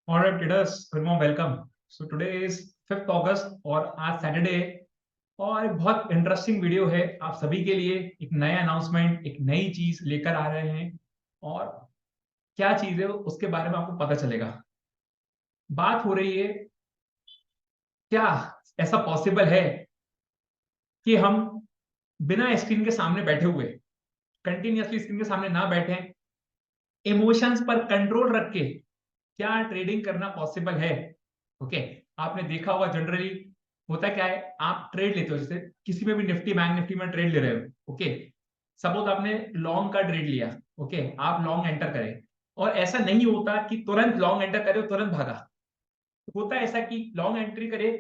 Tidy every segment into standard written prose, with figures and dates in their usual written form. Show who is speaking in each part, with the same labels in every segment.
Speaker 1: Alright, traders, good morning, welcome. So today is 5th August और आज Saturday और एक बहुत इंटरेस्टिंग वीडियो है आप सभी के लिए। एक नया अनाउंसमेंट, एक नई चीज लेकर आ रहे हैं और क्या चीज है उसके बारे में आपको पता चलेगा। बात हो रही है, क्या ऐसा पॉसिबल है कि हम बिना स्क्रीन के सामने बैठे हुए, कंटिन्यूअसली स्क्रीन के सामने ना बैठे, इमोशंस पर कंट्रोल रख के क्या ट्रेडिंग करना पॉसिबल है? ओके, आपने देखा होगा जनरली होता क्या है, आप ट्रेड लेते हो, जैसे किसी में भी निफ्टी बैंक निफ्टी में ट्रेड ले रहे हो। ओके, सपोज आपने लॉन्ग का ट्रेड लिया। ओके, आप लॉन्ग एंटर करें और ऐसा नहीं होता कि तुरंत लॉन्ग एंटर करे और तुरंत भागा। होता है ऐसा कि लॉन्ग एंट्री करे,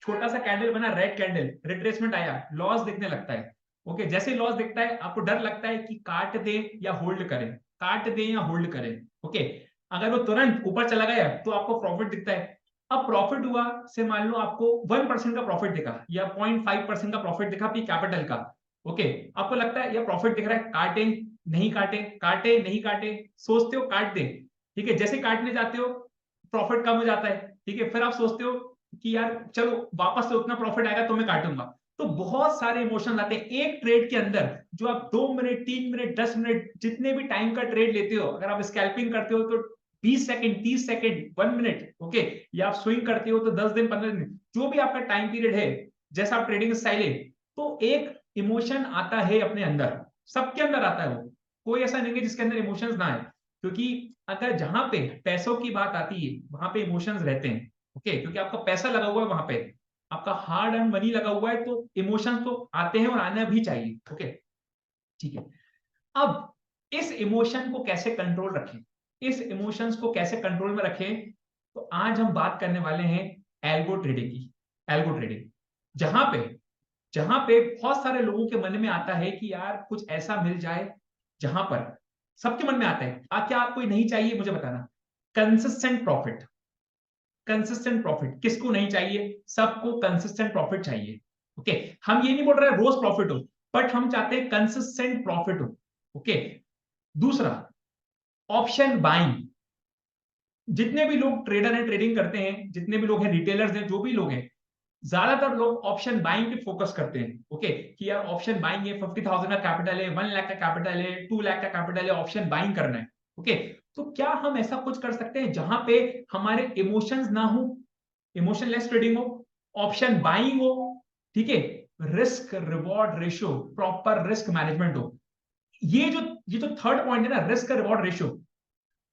Speaker 1: छोटा सा कैंडल बना, रेड कैंडल, रिट्रेसमेंट आया, लॉस दिखने लगता है। ओके, जैसे लॉस दिखता है आपको डर लगता है कि काट दे या होल्ड करें, काट दे या होल्ड करें। ओके, अगर वो तुरंत ऊपर चला गया तो आपको प्रॉफिट दिखता है। अब प्रॉफिट हुआ से मान लो आपको 1% का प्रॉफिट दिखा या 0.5% का प्रॉफिट दिखा आपकी कैपिटल का। ओके, आपको लगता है यह प्रॉफिट दिख रहा है, काटे नहीं काटे, काटे नहीं काटे, सोचते हो काट दे। ठीक है, जैसे काटने जाते हो प्रॉफिट कम हो जाता है। ठीक है, फिर आप सोचते हो कि यार चलो वापस से उतना प्रॉफिट आएगा तो मैं काटूंगा। तो बहुत सारे इमोशंस आते हैं एक ट्रेड के अंदर। जो आप 2 मिनट 3 मिनट 10 मिनट जितने भी टाइम का ट्रेड लेते हो, अगर आप स्कैल्पिंग करते हो तो 20 सेकंड 30 सेकंड 1 मिनट, ओके, या आप स्विंग करते हो तो 10 दिन 15 दिन, जो भी आपका टाइम पीरियड है, जैसा आप ट्रेडिंग स्टाइल है, तो एक इमोशन आता है अपने अंदर। सबके अंदर आता है वो, कोई ऐसा नहीं है जिसके अंदर इमोशंस ना आए। क्योंकि अगर जहां पे पैसों की बात आती है वहां पे इमोशंस रहते हैं। ओके, क्योंकि आपका पैसा लगा हुआ है वहां पे, आपका हार्ड एंड मनी लगा हुआ है, तो इमोशंस तो आते हैं और आना भी चाहिए। ओके, ठीक है। अब इस इमोशन को कैसे कंट्रोल रखें, इस इमोशंस को कैसे कंट्रोल में रखें, तो आज हम बात करने वाले हैं एल्गो ट्रेडिंग की। एल्गो ट्रेडिंग, जहां पे जहां पे बहुत सारे लोगों के मन में आता है कि यार कुछ ऐसा मिल जाए जहां पर, सबके मन में आता है क्या आपको नहीं चाहिए मुझे बताना, कंसिस्टेंट प्रॉफिट। कंसिस्टेंट प्रॉफिट किसको नहीं चाहिए? सबको कंसिस्टेंट प्रॉफिट चाहिए। ओके, हम ये नहीं बोल रहे रोज प्रॉफिट हो, बट हम चाहते हैं कंसिस्टेंट प्रॉफिट हो। ओके, दूसरा, ऑप्शन बाइंग। जितने भी लोग ट्रेडर हैं, ट्रेडिंग करते हैं, जितने भी लोग हैं, रिटेलर्स हैं, जो भी लोग हैं, ज्यादातर लोग ऑप्शन बाइंग पे फोकस करते हैं। ओके, कि यार ऑप्शन बाइंग है, 50,000 का कैपिटल है, 1 लाख का कैपिटल है, 2 लाख का कैपिटल है, ऑप्शन बाइंग करना है। ओके, तो क्या हम ऐसा कुछ कर सकते हैं जहां पे हमारे इमोशंस ना हो, इमोशनलेस ट्रेडिंग हो, ऑप्शन बाइंग हो, ठीक है, risk reward ratio, proper risk management हो। ये जो थर्ड पॉइंट है ना, रिस्क रिवॉर्ड रेशियो,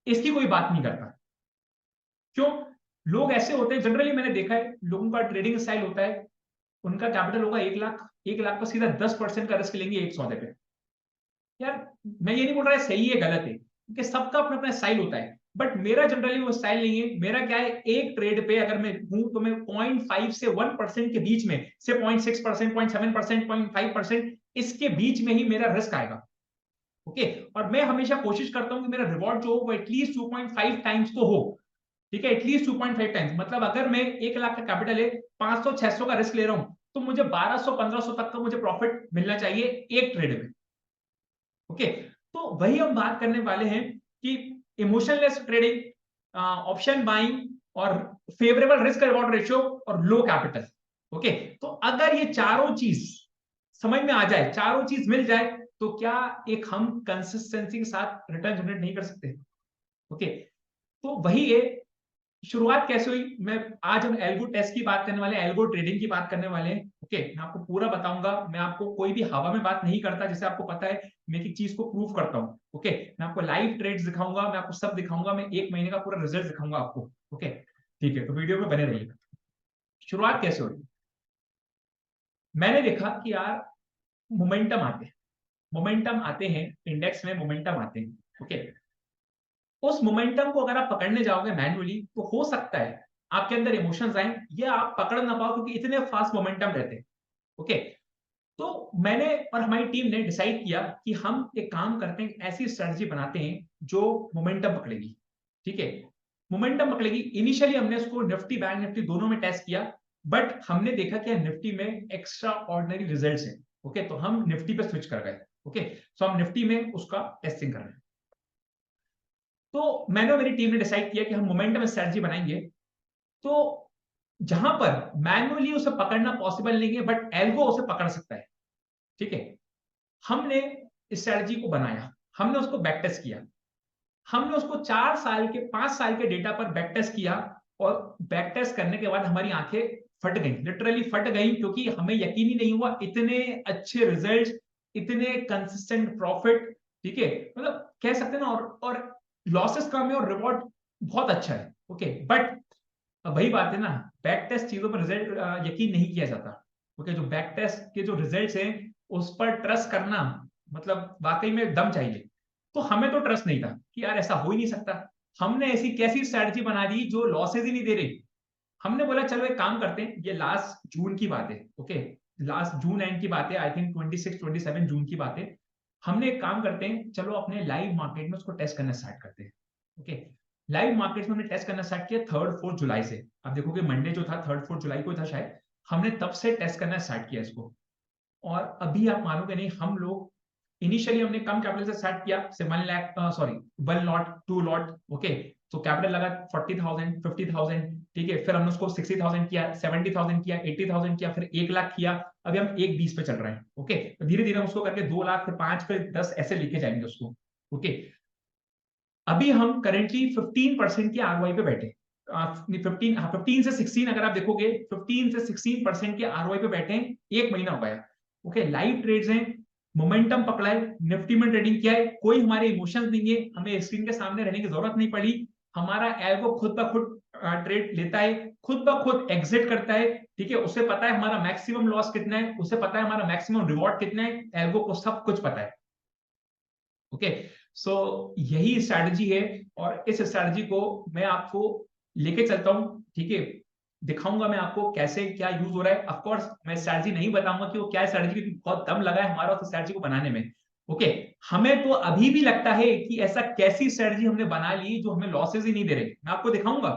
Speaker 1: इसकी कोई बात नहीं करता। क्यों? लोग ऐसे होते हैं, जनरली मैंने देखा है लोगों का ट्रेडिंग स्टाइल होता है, उनका कैपिटल होगा 1 लाख, 1 लाख का सीधा 10% का रिस्क लेंगे एक सौदे पे। यार मैं ये नहीं बोल रहा है सही है गलत है, क्योंकि सबका अपना अपना स्टाइल होता है, बट मेरा जनरली वो स्टाइल नहीं है। मेरा क्या है, एक ट्रेड पे अगर मैं हूं तो मैं 0.5 से 1% के बीच में से 0.6%, 0.7%, 0.5%, इसके बीच में ही मेरा रिस्क आएगा। ओके, और मैं हमेशा कोशिश करता हूं कि मेरा रिवॉर्ड जो हो वो एटलीस्ट 2.5 टाइम्स तो हो। ठीक है, एटलीस्ट 2.5 टाइम्स, मतलब अगर मैं 1 लाख का कैपिटल है, 500 600 का रिस्क ले रहा हूं, तो मुझे 1200 1500 तक का मुझे प्रॉफिट मिलना चाहिए एक ट्रेड में। ओके, तो वही हम बात करने वाले हैं कि इमोशनलेस ट्रेडिंग, ऑप्शन बाइंग, और फेवरेबल रिस्क रिवॉर्ड रेशियो, और लो कैपिटल। ओके, तो अगर ये चारों चीज समझ में आ जाए, चारों चीज मिल जाए, तो क्या एक हम कंसिस्टेंसी के साथ रिटर्न जनरेट नहीं कर सकते? ओके, तो वही है। शुरुआत कैसे हुई, मैं आज हम एल्गो टेस्ट की बात करने वाले हैं, एल्गो ट्रेडिंग की बात करने वाले हैं। ओके, मैं आपको पूरा बताऊंगा, मैं आपको कोई भी हवा में बात नहीं करता, जैसे आपको पता है मैं एक चीज को प्रूव करता हूँ। ओके, मैं आपको लाइव ट्रेड्स दिखाऊंगा, मैं आपको सब दिखाऊंगा, मैं 1 महीने का पूरा रिजल्ट दिखाऊंगा आपको। ओके, ठीक है, तो वीडियो में बने रहिए। शुरुआत कैसे हुई, मैंने देखा कि यार मोमेंटम आते हैं, मोमेंटम आते हैं, इंडेक्स में मोमेंटम आते हैं। ओके, उस मोमेंटम को अगर आप पकड़ने जाओगे मैन्युअली तो हो सकता है आपके अंदर इमोशंस आए, या आप पकड़ ना पाओ क्योंकि इतने फास्ट मोमेंटम रहते हैं। ओके, तो मैंने और हमारी टीम ने डिसाइड किया कि हम एक काम करते हैं, ऐसी स्ट्रेटजी बनाते हैं जो मोमेंटम पकड़ेगी। ठीक है, मोमेंटम पकड़ेगी। इनिशियली हमने उसको निफ्टी बैंक निफ्टी दोनों में टेस्ट किया, बट हमने देखा कि निफ्टी में एक्स्ट्रा ऑर्डिनरी रिजल्ट्स हैं। ओके, तो हम निफ्टी पे स्विच कर गए। ओके, सो हम निफ्टी में उसका टेस्टिंग कर रहे हैं। तो मैंने और मेरी टीम ने डिसाइड किया कि हम मोमेंटम स्ट्रेटजी बनाएंगे। तो जहां पर मैन्युअली उसे पकड़ना पॉसिबल नहीं है, बट एल्गो उसे पकड़ सकता है। ठीक है, हमने स्ट्रेटजी को बनाया, हमने उसको बैक टेस्ट किया, हमने उसको 4 साल के 5 साल के डेटा पर बैक टेस्ट किया, और बैक टेस्ट करने के बाद हमारी आंखें फट गई, लिटरली फट गई, क्योंकि हमें यकीन ही नहीं हुआ इतने अच्छे रिजल्ट्स, इतने कंसिस्टेंट प्रॉफिट। ठीक है, मतलब कह सकते हैं ना, और लॉसेस कम है और रिवॉर्ड बहुत अच्छा है। ओके, बट अब वही बात है ना, बैक टेस्ट चीजों पर रिजल्ट यकीन नहीं किया जाता। ओके, जो बैक टेस्ट के जो रिजल्ट्स हैं उस पर ट्रस्ट करना, मतलब वाकई में दम चाहिए। तो हमें तो ट्रस्ट नहीं था कि यार ऐसा हो ही नहीं सकता। हमने ऐसी कैसी स्ट्रैटेजी बना दी जो लॉसेज ही नहीं दे रही। हमने बोला चलो एक काम करते हैं, ये लास्ट जून की बात है। ओके, लास्ट जून एंड की बात है, आई थिंक 26-27 जून की बात है। हमने एक काम करते हैं, चलो अपने लाइव मार्केट में उसको टेस्ट करना स्टार्ट करते हैं। ओके, लाइव मार्केट में हमने टेस्ट करना स्टार्ट किया 3-4 जुलाई से। आप देखोगे मंडे जो था 3-4 जुलाई को था शायद, हमने तब से टेस्ट करना स्टार्ट किया इसको। और अभी आप मानोगे नहीं, हम लोग इनिशियली हमने कम कैपिटल से स्टार्ट किया, से 1 lakh, sorry 1 lot 2 lot. Okay, तो कैपिटल लगा 40,000 50,000। ठीक है, फिर हमने उसको 60,000 किया, 70,000 किया, 80,000 किया, फिर 1 लाख किया। अभी हम 1,20 पे चल रहे हैं। ओके, तो धीरे धीरे हम उसको करके 2 लाख, फिर 5, फिर 10 ऐसे लेके जाएंगे उसको। ओके, अभी हम करेंटली 15% के आरओआई पे बैठे, 15 से 16, अगर आप देखोगे 15 से 16% के आरओआई पे बैठे हैं, 1 महीना हो गया। ओके, लाइव ट्रेड्स हैं, मोमेंटम पकड़ा है, निफ्टी में ट्रेडिंग किया है, कोई हमारे इमोशंस नहीं है, हमें स्क्रीन के सामने रहने की जरूरत नहीं पड़ी। हमारा एल्गो खुद ब खुद ट्रेड लेता है, खुद ब खुद एग्जिट करता है। ठीक है, उसे पता है हमारा मैक्सिमम लॉस कितना है, उसे पता है हमारा मैक्सिमम रिवॉर्ड कितना है, एल्गो को सब कुछ पता है। ओके, सो यही स्ट्रैटेजी है, और इस स्ट्रैटेजी को मैं आपको लेके चलता हूं। ठीक है, दिखाऊंगा मैं आपको कैसे क्या यूज हो रहा है। ऑफ कोर्स मैं स्ट्रैटेजी नहीं बताऊंगा कि वो क्या स्ट्रैटेजी, क्योंकि बहुत दम लगा है हमारा उस स्ट्रैटेजी को बनाने में। ओके, हमें तो अभी भी लगता है कि ऐसा कैसी स्ट्रैटेजी हमने बना ली जो हमें लॉसेज ही नहीं दे रहे। मैं आपको दिखाऊंगा।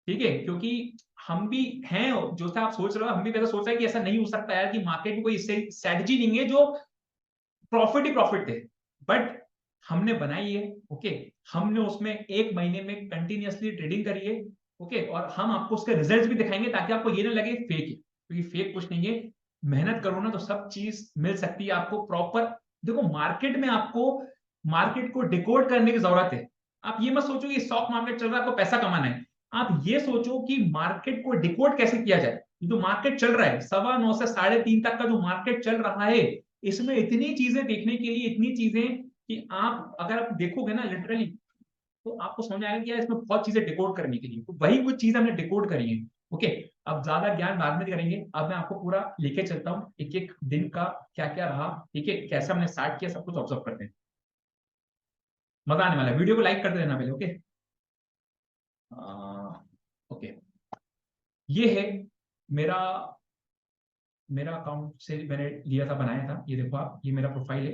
Speaker 1: ठीक है, क्योंकि हम भी हैं, जो सा आप सोच रहे हो, हम भी वैसा सोच रहे हैं कि ऐसा नहीं हो सकता यार, कि मार्केट में कोई स्ट्रैटेजी नहीं है जो प्रॉफिट ही प्रॉफिट थे। बट हमने बनाई है। ओके, हमने उसमें 1 महीने में कंटिन्यूअसली ट्रेडिंग करी है। ओके, और हम आपको उसके रिजल्ट्स भी दिखाएंगे, ताकि आपको ये ना लगे फेक है, क्योंकि फेक कुछ नहीं है। मेहनत करो ना तो सब चीज मिल सकती है आपको प्रॉपर। देखो, मार्केट में आपको मार्केट को डिकोड करने की जरूरत है। आप ये मत सोचो कि स्टॉक मार्केट चल रहा है आपको पैसा कमाना है। आप ये सोचो कि मार्केट को डिकोड कैसे किया जाए। जो मार्केट चल रहा है 9:15 से 3:30 तक का जो मार्केट चल रहा है, इसमें इतनी चीजें देखने के लिए, इतनी चीजें कि आप अगर आप देखोगे ना लिटरली, तो आपको समझ आएगा कि यार इसमें बहुत चीजें डिकोड करने के लिए, तो वही कुछ चीज हमने डिकोड करी है। ओके, अब ज्यादा ज्ञान बाद में करेंगे, अब मैं आपको पूरा लेके चलता हूँ एक एक दिन का क्या क्या रहा। ठीक है, कैसे हमने स्टार्ट किया, सब कुछ ऑब्जर्व करते हैं। मजा आने वाला है, वीडियो को लाइक कर देना पहले। ओके, ओके, ये है मेरा मेरा अकाउंट से मैंने लिया था, बनाया था। ये देखो आप, ये मेरा प्रोफाइल है।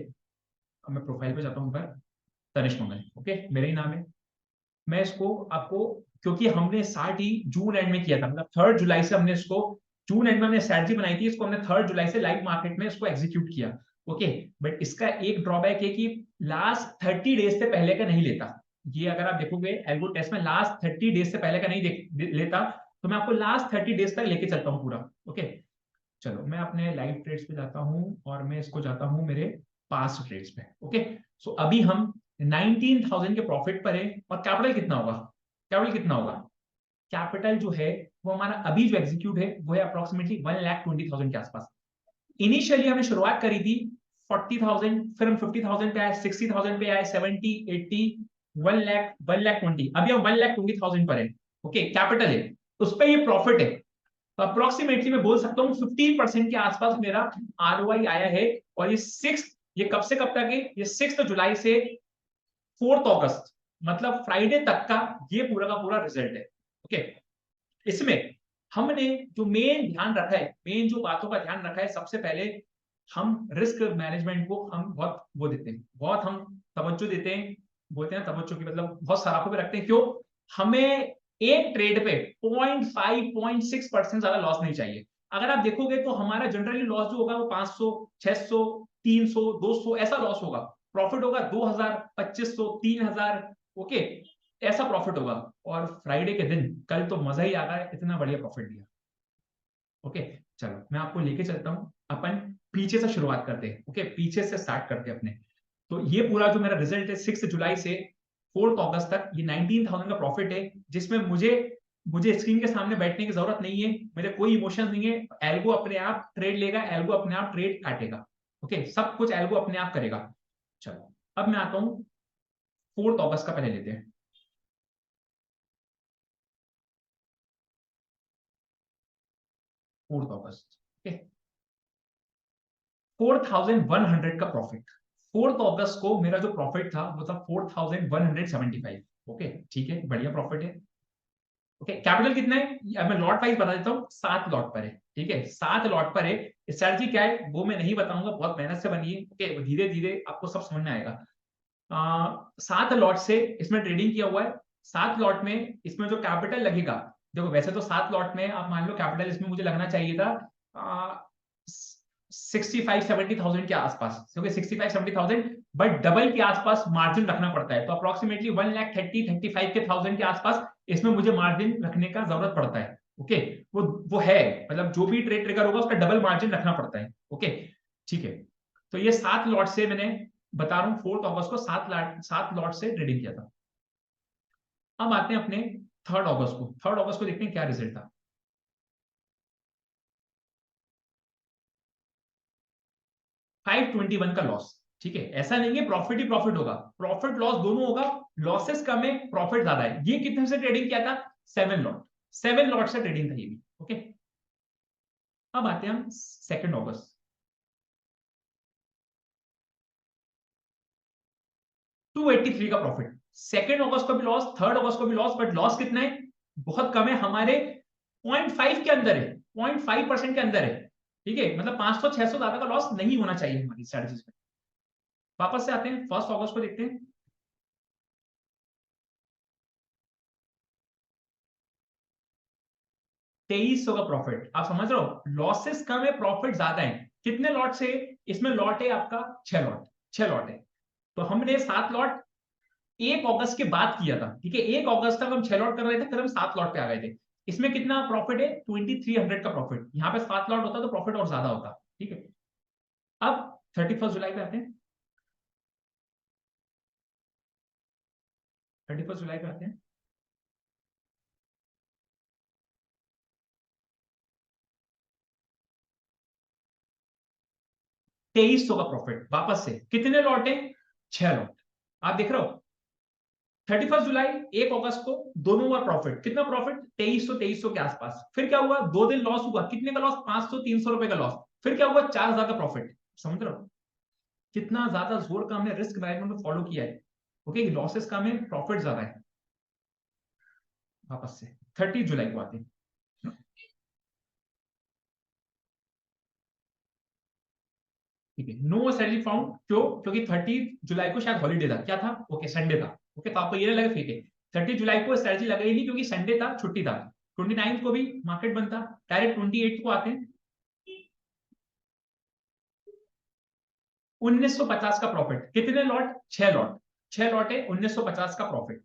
Speaker 1: अब मैं प्रोफाइल पे जाता हूँ ऊपर, तनिष्क मंगल। ओके, मेरा ही नाम है। मैं इसको आपको, क्योंकि हमने स्टार्ट ही जून एंड में किया था, मतलब 3 जुलाई से हमने इसको, जून एंड में हमने स्ट्रैटेजी बनाई थी, इसको हमने 3 जुलाई से लाइव मार्केट में इसको एग्जीक्यूट किया। ओके, बट इसका एक ड्रॉबैक है कि लास्ट 30 डेज से पहले का नहीं लेता। ये अगर आप देखोगे एल्गो टेस्ट में लास्ट 30 डेज से पहले का नहीं लेता। तो मैं आपको लास्ट 30 डेज तक लेके चलता हूँ पूरा। ओके, चलो मैं अपने लाइव ट्रेड्स पे जाता हूँ, और मैं इसको जाता हूँ मेरे पास्ट ट्रेड्स पे। ओके, सो अभी हम 19,000 के प्रॉफिट पर है, और कैपिटल कितना होगा, कैपिटल कितना होगा, कैपिटल जो है वो हमारा अभी जो एग्जीक्यूट है वो है अप्रोक्सीमेटली 1,20,000 के आसपास। इनिशियली हमने शुरुआत करी थी 40,000, फिर हम 50,000 पे आए, 60,000 पे आए, 70, 80, 1 लाख, 1,20,000। अभी हम 1,20,000 पर है। ओके, कैपिटल है, उस पर ये प्रॉफिट है। तो अप्रोक्सीमेटली मैं बोल सकता हूँ 15% के आसपास मेरा आरओआई आया है। और ये कब से कब तक है, ये 6 जुलाई से 4 अगस्त, मतलब फ्राइडे तक का ये पूरा का पूरा रिजल्ट है। ओके, इसमें हमने जो मेन ध्यान रखा है, मेन जो बातों का ध्यान रखा है, सबसे पहले हम रिस्क मैनेजमेंट को हम बहुत वो देते हैं, बहुत हम तवज्जो देते हैं। बोलते हैं तवज्जो की मतलब बहुत सराखों पे रखते हैं। क्यों? हमें एक ट्रेड पे 0.5-0.6% ज्यादा लॉस नहीं चाहिए। अगर आप देखोगे तो हमारा जनरली लॉस जो होगा वो 500, 600, 300, 200 ऐसा लॉस होगा। प्रॉफिट होगा 2,000, 2,500, 3,000, ओके, ऐसा प्रॉफिट होगा। और फ्राइडे के दिन कल तो मजा ही आ गया, इतना बढ़िया प्रॉफिट दिया। ओके, चलो मैं आपको लेके चलता हूं, अपन पीछे से शुरुआत करते हैं। ओके, पीछे से स्टार्ट करते हैं अपने। तो ये पूरा जो मेरा रिजल्ट है 6 जुलाई से 4 अगस्त तक, ये 19,000 का प्रॉफिट है, जिसमें मुझे मुझे स्क्रीन के सामने बैठने की जरूरत नहीं है, मेरे कोई इमोशंस नहीं है। एल्गो अपने आप ट्रेड लेगा, एल्गो अपने आप ट्रेड काटेगा। ओके, सब कुछ एल्गो अपने आप करेगा। चलो अब मैं आता हूं 4 अगस्त का, पहले लेते हैं 4 अगस्त। ओके, 4,100 का प्रॉफिट। 4 अगस्त को मेरा जो प्रॉफिट था वो था 4,175। ओके, ठीक है, बढ़िया प्रॉफिट है। ओके, कैपिटल कितना है अब मैं लॉट वाइज बता देता हूँ। 7 लॉट पर है, ठीक है, 7 लॉट पर है। स्ट्रैटेजी क्या है वो मैं नहीं बताऊंगा, बहुत मेहनत से बनी है। ओके, धीरे धीरे आपको सब समझ में आएगा। 7 लॉट से इसमें ट्रेडिंग किया हुआ है। 7 लॉट में इसमें जो कैपिटल लगेगा, देखो वैसे तो 7 लॉट में आप मान लो कैपिटल इसमें मुझे लगना चाहिए था 65-70,000 के आसपास, क्योंकि 65-70,000, बट डबल के आसपास मार्जिन रखना पड़ता है। तो अप्रोक्सीमेटली 1,30,35 के आसपास इसमें मुझे मार्जिन रखने का जरूरत पड़ता है। ओके, वो है, मतलब जो भी ट्रेड ट्रिगर होगा उसका डबल मार्जिन रखना पड़ता है। ओके, ठीक है। तो ये 7 लॉट से मैंने बता रहा हूँ 4 अगस्त को 7 लॉट से ट्रेडिंग किया था। अब आते हैं अपने 3 अगस्त को। 3 अगस्त को देखते हैं क्या रिजल्ट था। 521 का लॉस। ठीक है, ऐसा नहीं है प्रॉफिट ही प्रॉफिट होगा, प्रॉफिट लॉस दोनों होगा। लॉसेस कम है, प्रॉफिट ज्यादा है। ये कितने से ट्रेडिंग किया था? 7 लॉट। 7 लॉट से ट्रेडिंग था ये भी। ओके, अब आते हैं हम 2 अगस्त। 283 का प्रॉफिट। 2 अगस्त को भी लॉस, 3 अगस्त को भी लॉस, बट लॉस कितना है? बहुत कम है, हमारे 0.5 के अंदर है, 0.5% के अंदर है। ठीक है, मतलब 500-600 ज्यादा का लॉस नहीं होना चाहिए हमारी स्ट्रेटेजीज में। वापस से आते हैं 1 अगस्त को देखते हैं। 2,300 का प्रॉफिट। आप समझ रहे हो, लॉसेस कम है, प्रॉफिट ज्यादा है। कितने लॉट से? इसमें लॉट है आपका 6 लॉट। 6 लॉट है, तो हमने 7 लॉट 1 अगस्त के बाद किया था। ठीक है, 1 अगस्त तक हम 6 लॉट कर रहे थे, फिर हम 7 लॉट पे आ गए थे। इसमें कितना प्रॉफिट है? 2,300 का प्रॉफिट। यहाँ पे 7 लॉट होता तो प्रॉफिट और ज्यादा होता। ठीक है, अब 31 जुलाई पे आते हैं। 31 जुलाई पे आते हैं। 2,300 का प्रॉफिट। वापस से कितने लॉट है? 6 लॉट। आप देख रहे हो, 31 जुलाई, 1 अगस्त को दोनों का प्रॉफिट। कितना प्रॉफिट? 2,300 के आसपास। फिर क्या हुआ? 2 दिन लॉस हुआ। कितने का लॉस? 500-300 रुपए का लॉस। फिर क्या हुआ? 4,000 का प्रॉफिट। समझ रहे हो कितना ज्यादा जोर का हमने रिस्क मैनेजमेंट में फॉलो किया है। ओके, लॉसेस कम है, प्रॉफिट ज्यादा है। वापस से 30 जुलाई को आते हैं। ठीक है, नो सैलरी फाउंड। क्यों? क्योंकि 30 जुलाई को शायद हॉलीडे था। क्या था? ओके, संडे था। ओके, तो आपको ये ना लगे फेक है। 30 जुलाई को सैलरी लगाई नहीं, क्योंकि संडे था, छुट्टी था। 29 को भी मार्केट बंद था। डायरेक्ट 28 को आते हैं। 1950 का प्रॉफिट। कितने लॉट? 6 लॉट। 6 लॉट है, 1950 का प्रॉफिट।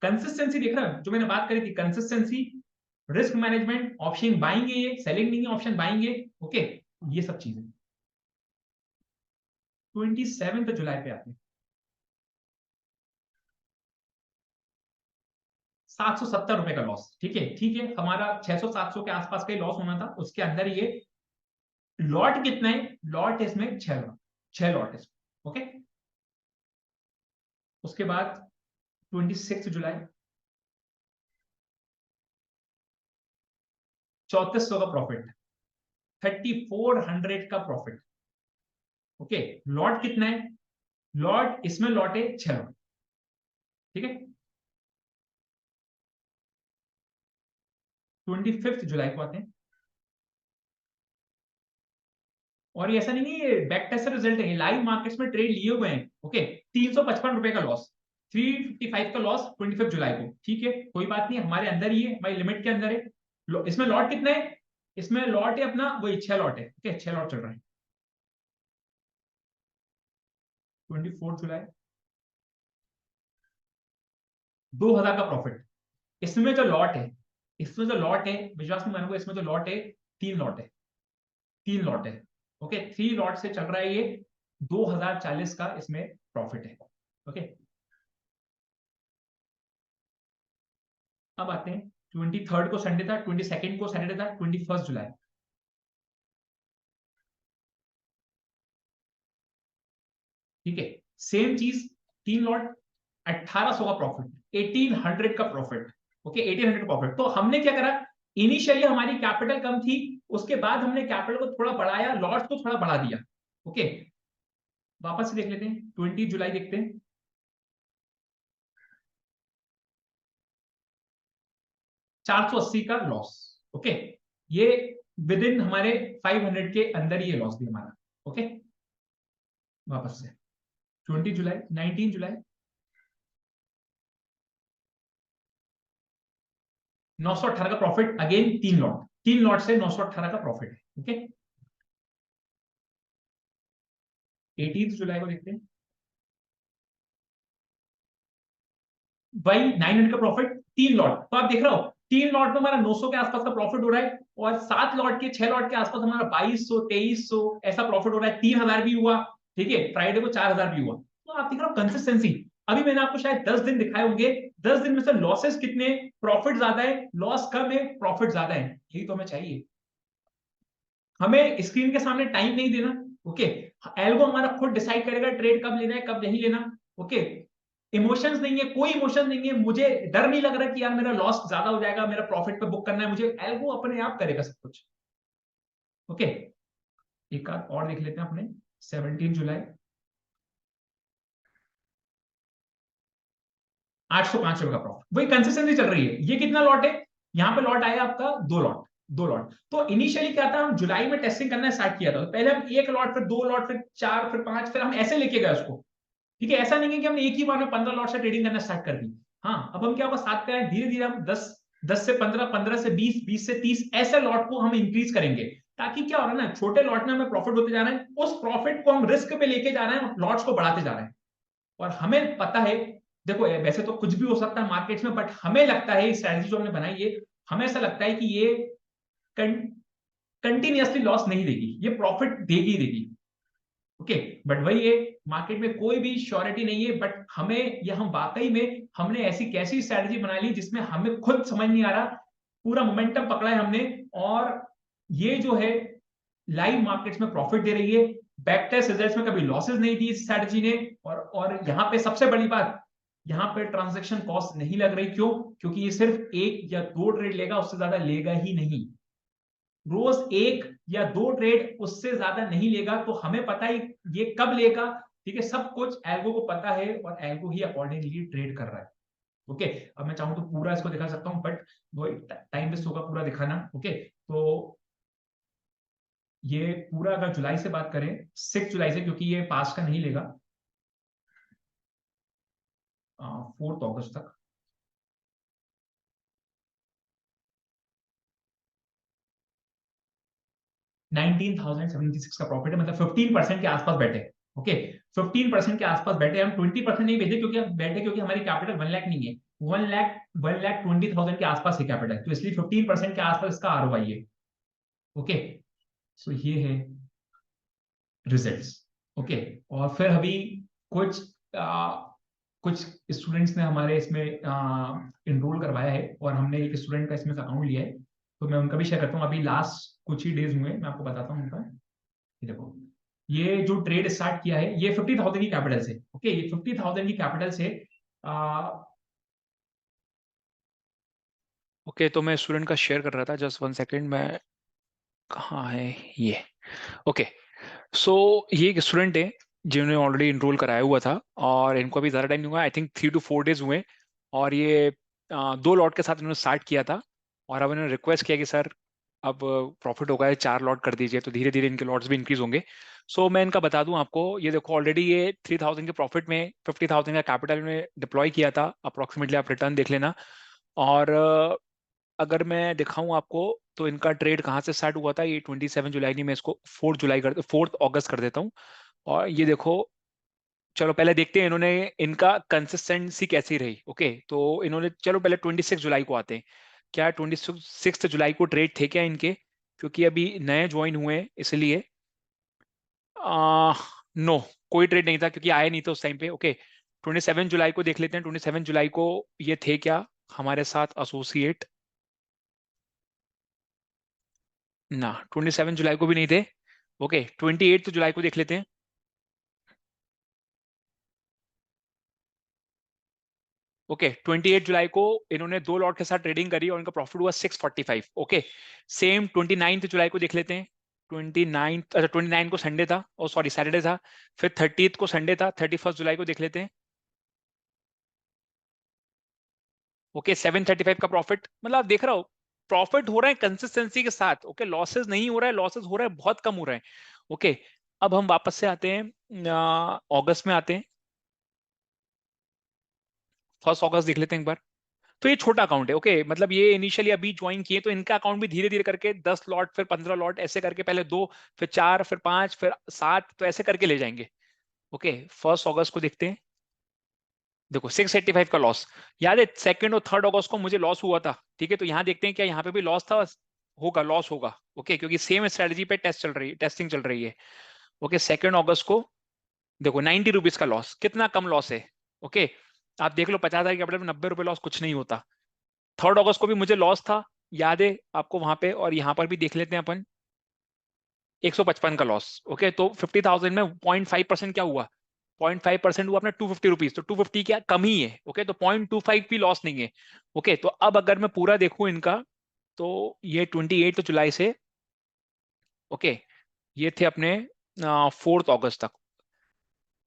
Speaker 1: कंसिस्टेंसी देख रहे हो, जो मैंने बात करी थी, consistency, risk management, option buying है ये, सेलिंग नहीं है, ऑप्शन बाइंग है। ओके, ये सब चीजें। 27 जुलाई पे आते हैं। 770 रुपए का लॉस। ठीक है, ठीक है, हमारा 600-700 के आसपास का ही लॉस होना था, उसके अंदर ये। लॉट कितना है? लॉट इसमें 6 लॉट। 6 लॉट इसमें। ओके, उसके बाद 26 जुलाई, 3,400 का प्रॉफिट। 3,400 का प्रॉफिट। ओके, लॉट कितना है? लॉट इसमें लॉट है 6 लॉट। ठीक है, 25 जुलाई को आते हैं। और ये ऐसा नहीं है, ये बैक टेस्ट रिजल्ट है, लाइव मार्केट्स में ट्रेड लिए हुए हैं। ओके, 355 रुपए का लॉस, 355 का लॉस 25 जुलाई को। ठीक है, कोई बात नहीं, हमारे अंदर ही है, हमारी लिमिट के अंदर है। इसमें लॉट कितना है? इसमें लॉट है अपना वही 6 लॉट है। ओके, 6 लॉट चल रहा है। 24 जुलाई, 2000 का प्रॉफिट। इसमें जो लॉट है, विश्वास नहीं मानोगे, इसमें जो लॉट है 3 लॉट है, 3 लॉट है। ओके, 3 लॉट से चल रहा है ये, 2040 का इसमें प्रॉफिट है। ओके, अब आते हैं 23rd को संडे था, 22nd को सैटरडे था, 21 जुलाई। ठीक है, सेम चीज, 3 लॉट, 1800 का प्रॉफिट, 1800 का प्रॉफिट। ओके, 1800 का प्रॉफिट। तो हमने क्या करा, इनिशियली हमारी कैपिटल कम थी, उसके बाद हमने कैपिटल को थोड़ा बढ़ाया, लॉट को थोड़ा बढ़ा दिया। ओके, वापस से देख लेते हैं, 20 जुलाई देखते हैं। 480 का लॉस। ओके, ये विद इन हमारे 500 के अंदर ये लॉस भी हमारा। ओके, वापस से 20 जुलाई, 19 जुलाई, 918 का प्रॉफिट, अगेन 3 लॉट, 3 लॉट से 918 का प्रॉफिट है। ओके, 18 जुलाई को देखते हैं, भाई 900 का प्रॉफिट, 3 लॉट। तो आप देख रहे हो 3 लॉट में हमारा 900 के आसपास का प्रॉफिट हो रहा है, और 7 लॉट के 6 लॉट के आसपास हमारा 2200 2300 ऐसा प्रॉफिट हो रहा है, 3000 भी हुआ। ठीक है, फ्राइडे को 4000 भी हुआ। तो आप देख रहे हो कंसिस्टेंसी। अभी मैंने आपको शायद 10 दिन दिखाए होंगे, 10 दिन में से लॉसेस कितने, प्रॉफिट ज्यादा है, लॉस कम है, प्रॉफिट ज्यादा है। यही तो हमें चाहिए, हमें स्क्रीन के सामने टाइम नहीं देना। ओके, एल्गो हमारा खुद डिसाइड करेगा ट्रेड कब लेना है कब नहीं लेना। ओके, इमोशंस नहीं है, कोई इमोशन नहीं है, मुझे डर नहीं लग रहा कि यार मेरा लॉस ज्यादा हो जाएगा, मेरा प्रॉफिट पे बुक करना है मुझे, एल्गो अपने आप करेगा सब कुछ। ओके, एक आध और देख लेते हैं अपने, 17 जुलाई, 805 का प्रॉफिट, वही कंसिस्टेंसी चल रही है। ये कितना लॉट है, यहाँ पे लॉट आया आपका 2 लॉट, 2 लॉट। तो इनिशियली क्या था, हम जुलाई में टेस्टिंग करना स्टार्ट किया था, तो पहले हम 1 लॉट, फिर 2 लॉट, फिर 4, फिर 5, फिर हम ऐसे लेके गए उसको। ठीक है, ऐसा नहीं है कि हमने एक ही बार में 15 लॉट से ट्रेडिंग करना स्टार्ट कर दी। हाँ, अब हम क्या होगा, 7 पे आए, धीरे धीरे हम 10 से 15, 15 से 20, 20 से 30 ऐसे लॉट को हम इंक्रीज करेंगे। ताकि क्या हो रहा है ना, छोटे लॉट में हमें प्रॉफिट होते जा रहे हैं, उस प्रॉफिट को हम रिस्क पे लेके जा रहे हैं, लॉट्स को बढ़ाते जा रहे हैं। और हमें पता है, देखो वैसे तो कुछ भी हो सकता है मार्केट्स में, बट हमें लगता है स्ट्रैटेजी जो हमने बनाई है, हमें ऐसा लगता है कि ये कंटिन्यूअसली लॉस नहीं देगी, ये प्रॉफिट देगी देगी। ओके, बट वही है, मार्केट में कोई भी श्योरिटी नहीं है, बट हमें, ये हम वाकई में हमने ऐसी कैसी स्ट्रैटेजी बना ली जिसमें हमें खुद समझ नहीं आ रहा, पूरा मोमेंटम पकड़ा है हमने, और ये जो है लाइव मार्केट्स में प्रॉफिट दे रही है, बैक टेस्ट रिजल्ट्स में कभी लॉसेस नहीं दी इस स्ट्रैटेजी ने। और यहाँ पे सबसे बड़ी बात, यहाँ पे ट्रांजैक्शन कॉस्ट नहीं लग रही। क्यों? क्योंकि ये सिर्फ 1 या 2 ट्रेड लेगा, उससे ज्यादा लेगा ही नहीं। रोज 1 या 2 ट्रेड, उससे ज्यादा नहीं लेगा। तो हमें पता है ये कब लेगा। ठीक है, सब कुछ एल्गो को पता है, और एल्गो ही अकॉर्डिंगली ट्रेड कर रहा है। ओके, अब मैं चाहूं तो पूरा इसको दिखा सकता हूं, बट वो टाइम वेस्ट होगा पूरा दिखाना। ओके, तो ये पूरा अगर जुलाई से बात करें, 6 जुलाई से, क्योंकि ये पास का नहीं लेगा, 4 अगस्त तक, 19,076 का प्रॉफिट है, मतलब 15% के आसपास बैठे। ओके, 15% के आसपास बैठे, हम 20% नहीं बैठे, क्योंकि हम बैठे क्योंकि हमारी कैपिटल 1 लाख नहीं है, 1,20,000 के आसपास है कैपिटल, तो इसलिए 15% के आसपास इसका आरओआई है। ओके, सो ये है रिजल्ट्स। ओके, और फिर अभी कुछ कुछ स्टूडेंट्स ने हमारे इसमें इनरोल करवाया है, और हमने एक स्टूडेंट का इसमें अकाउंट लिया है, तो मैं उनका भी शेयर करता हूँ। अभी लास्ट कुछ ही डेज हुए, मैं आपको बताता हूँ उनका। ये देखो, ये जो ट्रेड स्टार्ट किया है, ये 50,000 की कैपिटल से। ओके, ये 50,000 की कैपिटल से
Speaker 2: ओके, तो मैं स्टूडेंट का शेयर कर रहा था, जस्ट 1 सेकेंड। मैं कहाँ है ये? ओके, सो ये एक स्टूडेंट है जिन्होंने ऑलरेडी इनरोल कराया हुआ था, और इनको अभी ज़्यादा टाइम नहीं हुआ, आई थिंक 3 to 4 डेज हुए। और ये 2 लॉट के साथ इन्होंने स्टार्ट किया था, और अब इन्होंने रिक्वेस्ट किया कि सर अब प्रॉफिट हो गया है, 4 लॉट कर दीजिए, तो धीरे धीरे इनके लॉट्स भी इंक्रीज होंगे। सो मैं इनका बता दूं आपको, ये देखो ऑलरेडी ये 3,000 के प्रॉफिट में 50,000 का कैपिटल में डिप्लॉय किया था अप्रोक्सीमेटली, आप रिटर्न देख लेना। और अगर मैं दिखाऊं आपको, तो इनका ट्रेड कहाँ से स्टार्ट हुआ था, ये 27 जुलाई नहीं, मैं इसको 4 अगस्त कर देता हूँ। और ये देखो, चलो पहले देखते हैं इन्होंने इनका कंसिस्टेंसी कैसी रही। ओके, तो इन्होंने, चलो पहले 26 जुलाई को आते हैं। क्या 26 जुलाई को ट्रेड थे क्या इनके? क्योंकि अभी नए ज्वाइन हुए हैं इसलिए। नो, कोई ट्रेड नहीं था क्योंकि आए नहीं थे उस टाइम पे। ओके, 27 जुलाई को देख लेते हैं। 27 जुलाई को ये थे क्या हमारे साथ एसोसिएट? ना, 27 जुलाई को भी नहीं थे। ओके, 28 जुलाई को देख लेते हैं। ओके, 28 जुलाई को इन्होंने 2 लॉट के साथ ट्रेडिंग करी और इनका प्रॉफिट हुआ 645। ओके, सेम 29 जुलाई को देख लेते हैं। 29, अच्छा 29 को संडे था, ओ सॉरी सैटरडे था। फिर 30 को संडे था। 31 जुलाई को देख लेते हैं। ओके, 735 का प्रॉफिट। मतलब आप देख रहा हो प्रॉफिट हो रहा है कंसिस्टेंसी के साथ। ओके, लॉसेस नहीं हो रहा है, लॉसेस हो रहा है बहुत कम हो रहा है। ओके, अब हम वापस से आते हैं अगस्त में आते हैं। 1 अगस्त देख लेते हैं एक बार। तो ये छोटा अकाउंट है। ओके, मतलब ये इनिशियली अभी ज्वाइन किए, तो इनका अकाउंट भी धीरे धीरे करके 10 लॉट, फिर 15 लॉट, ऐसे करके पहले 2, फिर 4, फिर 5, फिर 7, तो ऐसे करके ले जाएंगे। ओके, 1 अगस्त को देखते हैं। देखो 685 का लॉस। याद है 2 और 3 अगस्त को मुझे लॉस हुआ था। ठीक है, तो यहाँ देखते हैं क्या यहाँ पे भी लॉस था, होगा लॉस होगा। ओके, क्योंकि सेम स्ट्रेटजी पे टेस्टिंग चल रही है। ओके, 2 अगस्त को देखो 90 रुपीज का लॉस, कितना कम लॉस है। ओके, आप देख लो 50,000 के कैपिटल में 90 रुपए लॉस कुछ नहीं होता। 3 अगस्त को भी मुझे लॉस था, याद है आपको वहां पे, और यहाँ पर भी देख लेते हैं अपन 155 का लॉस। ओके, तो 50,000 में 0.5% क्या हुआ? 0.5% हुआ अपना 250 रुपीज, तो 250 क्या कम ही है। ओके, तो 0.25 भी लॉस नहीं है। ओके, तो अब अगर मैं पूरा देखूं इनका, तो ये 28 जुलाई से, ओके, ये थे अपने 4 अगस्त तक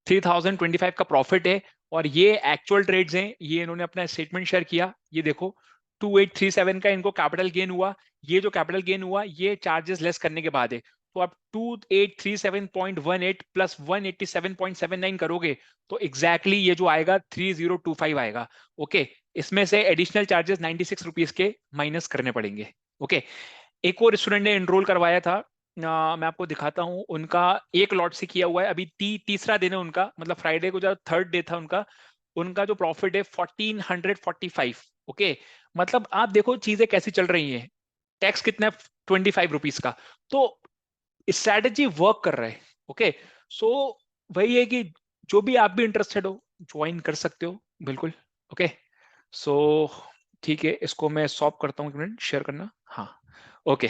Speaker 2: 3025 का प्रॉफिट है। और ये एक्चुअल ट्रेड्स हैं, ये इन्होंने अपना स्टेटमेंट शेयर किया। ये देखो 2837 का इनको कैपिटल गेन हुआ। ये जो कैपिटल गेन हुआ ये चार्जेस लेस करने के बाद है। तो आप 2837.18 प्लस 187.79 करोगे तो एग्जैक्टली ये जो आएगा 3025 आएगा। ओके, इसमें से एडिशनल चार्जेस 96 रुपीज के माइनस करने पड़ेंगे। ओके, एक और स्टूडेंट ने एनरोल करवाया था, मैं आपको दिखाता हूं। उनका 1 लॉट से किया हुआ है, अभी तीसरा दिन है उनका, मतलब फ्राइडे को जो थर्ड डे था उनका। उनका जो प्रॉफिट है 1445। ओके, मतलब आप देखो चीजें कैसी चल रही हैं। टैक्स कितना है? 25 रुपीज का। तो स्ट्रैटेजी वर्क कर रहा है। ओके, सो वही है कि जो भी आप भी इंटरेस्टेड हो ज्वाइन कर सकते हो बिल्कुल। ओके, सो ठीक है, इसको मैं सॉल्व करता हूँ, एक मिनट शेयर करना। हाँ, ओके।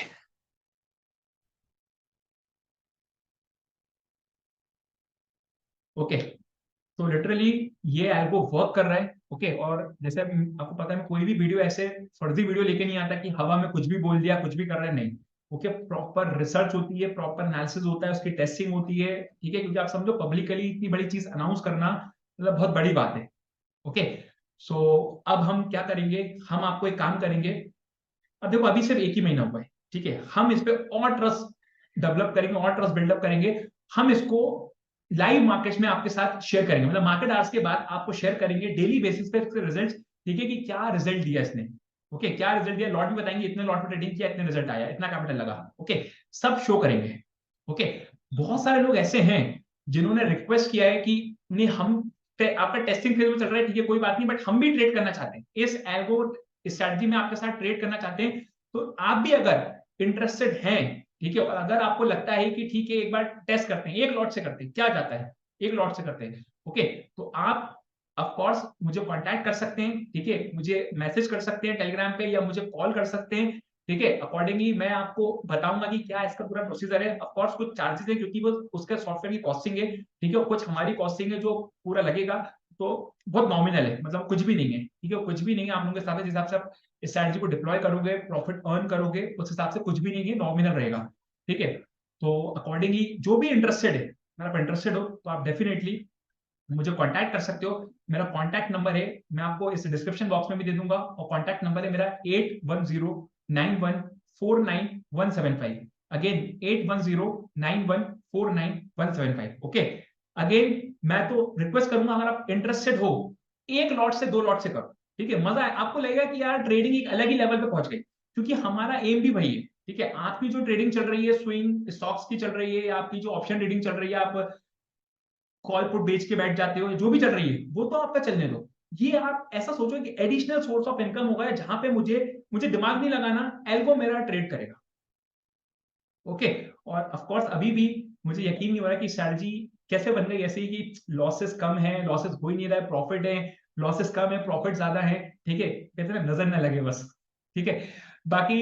Speaker 1: ओके, तो लिटरली ये एल्गो वर्क कर रहा है। ओके, और जैसे आपको पता है मैं कोई भी वीडियो ऐसे फर्जी वीडियो लेके नहीं आता कि हवा में कुछ भी बोल दिया कुछ भी कर रहा है, नहीं। ओके, प्रॉपर रिसर्च होती है, प्रॉपर एनालिसिस होता है, उसकी टेस्टिंग होती है। ठीक है, क्योंकि आप समझो पब्लिकली इतनी बड़ी चीज अनाउंस करना मतलब बहुत बड़ी बात है। ओके, सो अब हम क्या करेंगे, हम आपको एक काम करेंगे। अब देखो अभी सिर्फ एक ही महीना हुआ है, ठीक है, हम इस पे और ट्रस्ट डेवलप करेंगे और ट्रस्ट बिल्डअप करेंगे। हम इसको लाइव मार्केट्स में आपके साथ शेयर करेंगे, मतलब मार्केट आवर्स के बाद आपको शेयर करेंगे डेली बेसिस पे इसके रिजल्ट। ठीक है, कि क्या रिजल्ट दिया इसने। ओके, क्या रिजल्ट दिया, लॉट भी बताएंगे, इतने लॉट में ट्रेडिंग किया, इतने रिजल्ट आया, इतना कैपिटल लगा। ओके, सब शो करेंगे। ओके, बहुत सारे लोग ऐसे हैं जिन्होंने रिक्वेस्ट किया है कि नहीं हम आपका टेस्टिंग फेज में चल रहा है, ठीक है कोई बात नहीं, बट हम भी ट्रेड करना चाहते हैं इस एल्गो स्ट्रैटेजी में आपके साथ ट्रेड करना चाहते हैं। तो आप भी अगर इंटरेस्टेड हैं, ठीक है, और अगर आपको लगता है कि ठीक है एक बार टेस्ट करते हैं, 1 लॉट से करते हैं, क्या जाता है, 1 लॉट से करते हैं। ओके, तो आप ऑफ कोर्स मुझे कांटेक्ट कर सकते हैं, ठीक है, मुझे मैसेज कर सकते हैं टेलीग्राम पे या मुझे कॉल कर सकते हैं। ठीक है, अकॉर्डिंगली मैं आपको बताऊंगा कि क्या इसका पूरा प्रोसीजर है। ऑफ कोर्स कुछ चार्जेस है क्योंकि वो उसके सॉफ्टवेयर की कॉस्टिंग है, ठीक है, और कुछ हमारी कॉस्टिंग है जो पूरा लगेगा। तो बहुत नॉमिनल है, मतलब कुछ भी नहीं है, ठीक है, कुछ भी नहीं है आप लोगों के साथ, जिस हिसाब से आप स्ट्रैटेजी को डिप्लॉय करोगे, प्रॉफिट अर्न करोगे, उस हिसाब से कुछ भी नहीं है, नॉमिनल रहेगा। ठीक है, तो अकॉर्डिंगली जो भी इंटरेस्टेड है, अगर आप इंटरेस्टेड हो तो आप डेफिनेटली मुझे कांटेक्ट कर सकते हो। मेरा कांटेक्ट नंबर है, मैं आपको इस डिस्क्रिप्शन बॉक्स में भी दे दूंगा, और कांटेक्ट नंबर है मेरा 8109149175। अगेन 8109149175। ओके, अगेन मैं तो रिक्वेस्ट करूंगा अगर आप इंटरेस्टेड हो 1 लॉट से 2 लॉट से करो। ठीक है, मजा है, आपको लगेगा कि यार ट्रेडिंग एक अलग ही लेवल पे पहुंच गई, क्योंकि हमारा एम भी वही है। ठीक है, आपकी जो ट्रेडिंग चल रही है, स्विंग स्टॉक्स की चल रही है, आपकी जो ऑप्शन ट्रेडिंग चल रही है, आप कॉल पुट बेच के बैठ जाते हो, जो भी चल रही है वो तो आपका चलने दो। ये आप ऐसा सोचो कि एडिशनल सोर्स ऑफ इनकम होगा जहां पे मुझे दिमाग नहीं लगाना, एल्गो मेरा ट्रेड करेगा। ओके, और ऑफ कोर्स अभी भी मुझे यकीन नहीं हो रहा कि स्ट्रैटेजी कैसे बन गई ऐसे ही कि लॉसेस कम है, लॉसेस हो ही नहीं रहा है, प्रॉफिट है, लॉसेस कम है, प्रॉफिट ज्यादा है। ठीक है, कहते हैं नजर ना लगे बस। ठीक है, बाकी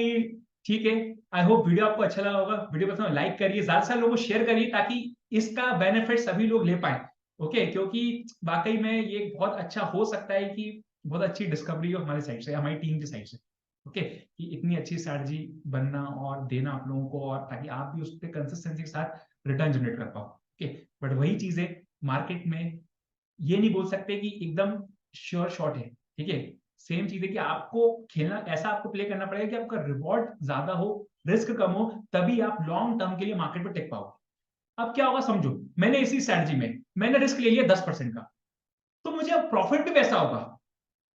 Speaker 1: ठीक है। आई होप वीडियो आपको अच्छा लगा होगा। वीडियो पसंद लाइक करिए, ज्यादा से लोगों को शेयर करिए ताकि इसका बेनिफिट सभी लोग ले पाए। ओके, क्योंकि वाकई में ये बहुत अच्छा हो सकता है कि बहुत अच्छी डिस्कवरी हो हमारी साइड से, हमारी टीम की साइड से। ओके, कि इतनी अच्छी स्ट्रैटेजी बनना और देना आप लोगों को, और ताकि आप भी उस पर कंसिस्टेंसी के साथ रिटर्न जनरेट कर पाओ। ओके, बट वही चीज है, मार्केट में ये नहीं बोल सकते कि एकदम श्योर शॉट है। ठीक है, सेम चीज है कि आपको खेलना ऐसा, आपको प्ले करना पड़ेगा कि आपका रिवॉर्ड ज्यादा हो, रिस्क कम हो, तभी आप लॉन्ग टर्म के लिए मार्केट में टिक पाओगे। अब क्या होगा समझो, मैंने इसी स्ट्रैटेजी में मैंने रिस्क ले लिया 10% का, तो मुझे अब प्रॉफिट भी वैसा होगा।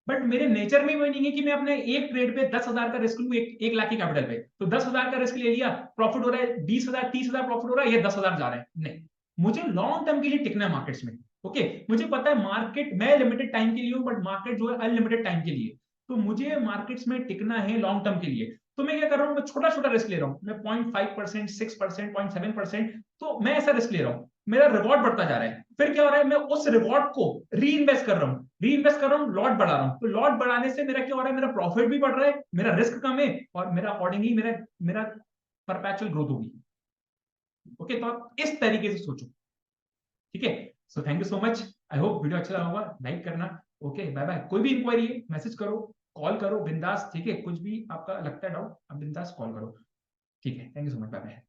Speaker 1: बट मेरे नेचर में वही नहीं है कि मैं अपने एक ट्रेड पे 10,000 का रिस्क लूं, एक लाख की कैपिटल पे। तो 10,000 का रिस्क ले लिया, प्रॉफिट हो रहा है 20,000 30,000 प्रॉफिट हो रहा है, ये 10,000 जा रहे हैं। नहीं, मुझे लॉन्ग टर्म के लिए टिकना है मार्केट्स में। ओके, मुझे पता है मार्केट मैं लिमिटेड टाइम के लिए हूं, बट मार्केट जो है अनलिमिटेड टाइम के लिए। तो मुझे मार्केट्स में टिकना है लॉन्ग टर्म के लिए। तो मैं क्या कर रहा हूं, मैं छोटा छोटा रिस्क ले रहा हूं, मैं 0.5%, 6%, 0.7%, तो मैं ऐसा रिस्क ले रहा हूं, मेरा रिवॉर्ड बढ़ता जा रहा है। फिर क्या हो रहा है, मैं उस रिवॉर्ड को री इन्वेस्ट कर रहा हूं, लॉट बढ़ा रहा हूं। तो लॉट बढ़ाने से मेरा क्या हो रहा है, मेरा प्रॉफिट भी बढ़ रहा है, मेरा रिस्क कम है, और मेरा अकॉर्डिंगली मेरा मेरा परपेचुअल ग्रोथ होगी। ओके, तो आप इस तरीके से सोचो। ठीक है, so thank you so much. I hope video अच्छा लगा होगा, लाइक करना। Okay, bye bye. कोई भी इंक्वायरी है मैसेज करो, कॉल करो बिंदास। ठीक है, कुछ भी आपका लगता है डाउट, आप बिंदास कॉल करो। ठीक है, thank you so much, bye bye.